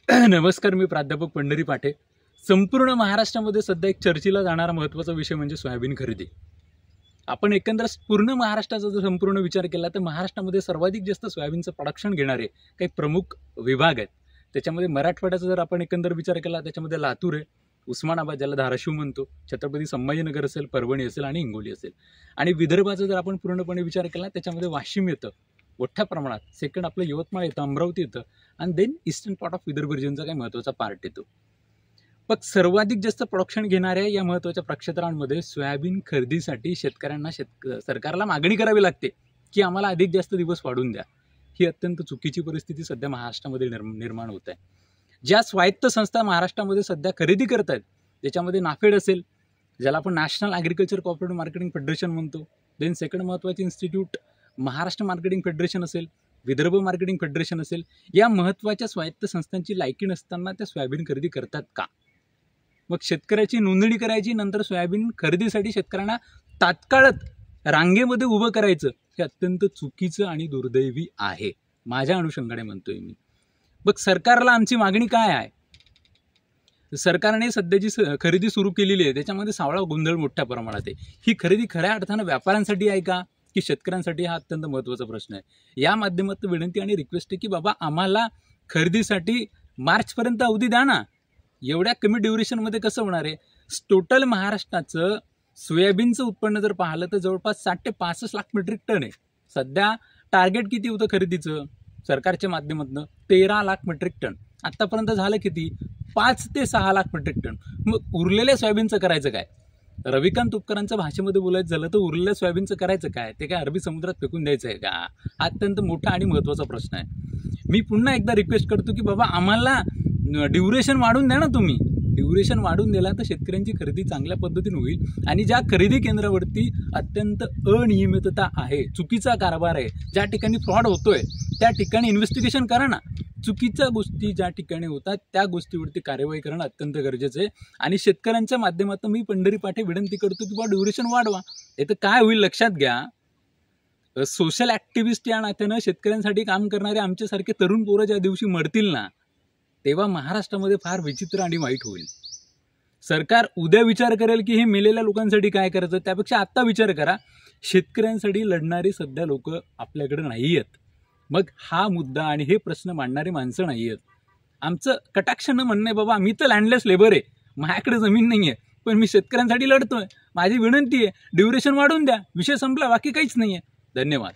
नमस्कार, मी प्राध्यापक पंढरी पाटे। संपूर्ण महाराष्ट्रामध्ये सध्या एक चर्चेला जाणारा महत्त्वाचा विषय म्हणजे सोयाबीन खरेदी। आपण एकंदर पूर्ण महाराष्ट्राचा जर संपूर्ण विचार केला तर महाराष्ट्रामध्ये सर्वाधिक जास्त सोयाबीनचं प्रोडक्शन घेणारे काही प्रमुख विभाग आहेत। त्याच्यामध्ये मराठवाड्याचा जर आपण एकंदर विचार केला त्याच्यामध्ये लातूर आहे, उस्मानाबाद ज्याला धाराशिव म्हणतो, छत्रपती संभाजीनगर असेल, परभणी असेल आणि हिंगोली असेल। आणि विदर्भाचा जर आपण पूर्णपणे विचार केला त्याच्यामध्ये वाशिम येतं मोठ्या प्रमाणात, सेकंड आपलं यवतमाळ येतं, अमरावती येतं आणि then eastern part of Vidarbha रिजनचा काही महत्त्वाचा पार्ट येतो। पण सर्वाधिक जास्त प्रोडक्शन घेणाऱ्या या महत्त्वाच्या प्रक्षेत्रांमध्ये सोयाबीन खरेदीसाठी शेतकऱ्यांना सरकारला मागणी करावी लागते की आम्हाला अधिक जास्त दिवस वाढवून द्या। ही अत्यंत चुकीची परिस्थिती सध्या महाराष्ट्रामध्ये निर्माण होत आहे। ज्या स्वायत्त संस्था महाराष्ट्रामध्ये सध्या खरेदी करत आहेत त्याच्यामध्ये नाफेड असेल, ज्याला आपण national agriculture cooperative marketing federation म्हणतो, देन सेकंड महत्त्वाचे इन्स्टिट्यूट महाराष्ट्र मार्केटिंग फेडरेशन असेल, विदर्भ मार्केटिंग फेडरेशन असेल, या महत्त्वाच्या स्वायत्त संस्थांची लायकी नसताना त्या सोयाबीन खरेदी करतात का? मग शेतकऱ्याची नोंदणी करायची, नंतर सोयाबीन खरेदीसाठी शेतकऱ्यांना तात्काळच रांगेमध्ये उभं करायचं, हे अत्यंत चुकीचं आणि दुर्दैवी आहे, माझ्या अनुषंगाने म्हणतोय मी। मग सरकारला आमची मागणी काय आहे? सरकारने सध्या जी खरेदी सुरू केलेली आहे त्याच्यामध्ये सावळा गोंधळ मोठ्या प्रमाणात आहे। ही खरेदी खऱ्या अर्थानं व्यापाऱ्यांसाठी आहे का की शेतकऱ्यांसाठी? हा अत्यंत महत्त्वाचा प्रश्न आहे। या माध्यमातून विनंती आणि रिक्वेस्ट आहे की बाबा आम्हाला खरेदीसाठी मार्चपर्यंत अवधी द्या ना। एवढ्या कमी ड्युरेशनमध्ये कसं होणार आहे? टोटल महाराष्ट्राचं सोयाबीनचं उत्पन्न जर पाहिलं तर जवळपास 60 ते 65 लाख मेट्रिक टन आहे। सध्या टार्गेट किती होतं खरेदीचं सरकारच्या माध्यमातून? 13 लाख मेट्रिक टन। आत्तापर्यंत झालं किती? 5 ते 6 लाख मेट्रिक टन। मग उरलेल्या सोयाबीनचं करायचं काय? रविकांत तुपकरांच्या भाषेमध्ये बोलायचं झालं तर उरलेल्या सोयाबीनचं करायचं काय? ते काय अरबी समुद्रात फेकून द्यायचं आहे का? हा अत्यंत मोठा आणि महत्त्वाचा प्रश्न आहे। मी पुन्हा एकदा रिक्वेस्ट करतो की बाबा आम्हाला ड्युरेशन वाढून द्या ना। तुम्ही ड्युरेशन वाढून दिला तर शेतकऱ्यांची खरेदी चांगल्या पद्धतीने होईल। आणि ज्या खरेदी केंद्रावरती अत्यंत अनियमितता आहे, चुकीचा कारभार आहे, ज्या ठिकाणी फ्रॉड होतोय त्या ठिकाणी इन्व्हेस्टिगेशन करा ना। चुकीच्या गोष्टी ज्या ठिकाणी होतात त्या गोष्टीवरती कार्यवाही करणं अत्यंत गरजेचं आहे। आणि शेतकऱ्यांच्या माध्यमातून मी पंढरी पाटे विनंती करतो की बाबा ड्युरेशन वाढवा। इथं काय होईल लक्षात घ्या, सोशल ॲक्टिव्हिस्ट या नात्यानं शेतकऱ्यांसाठी काम करणारे आमच्यासारखे तरुण पोरं ज्या दिवशी मरतील ना तेव्हा महाराष्ट्रामध्ये फार विचित्र आणि वाईट होईल। सरकार उद्या विचार करेल की हे मेलेल्या लोकांसाठी काय करायचं, त्यापेक्षा आत्ता विचार करा। शेतकऱ्यांसाठी लढणारी सध्या लोक आपल्याकडे नाही आहेत। मग हा मुद्दा आणि हे प्रश्न मांडणारी माणसं नाही आहेत। आमचं कटाक्षानं म्हणणं आहे बाबा मी तर लँडलेस लेबर आहे, माझ्याकडे जमीन नाही आहे, पण मी शेतकऱ्यांसाठी लढतोय। माझी विनंती आहे ड्युरेशन वाढवून द्या, विषय संपला, बाकी काहीच नाही आहे। धन्यवाद।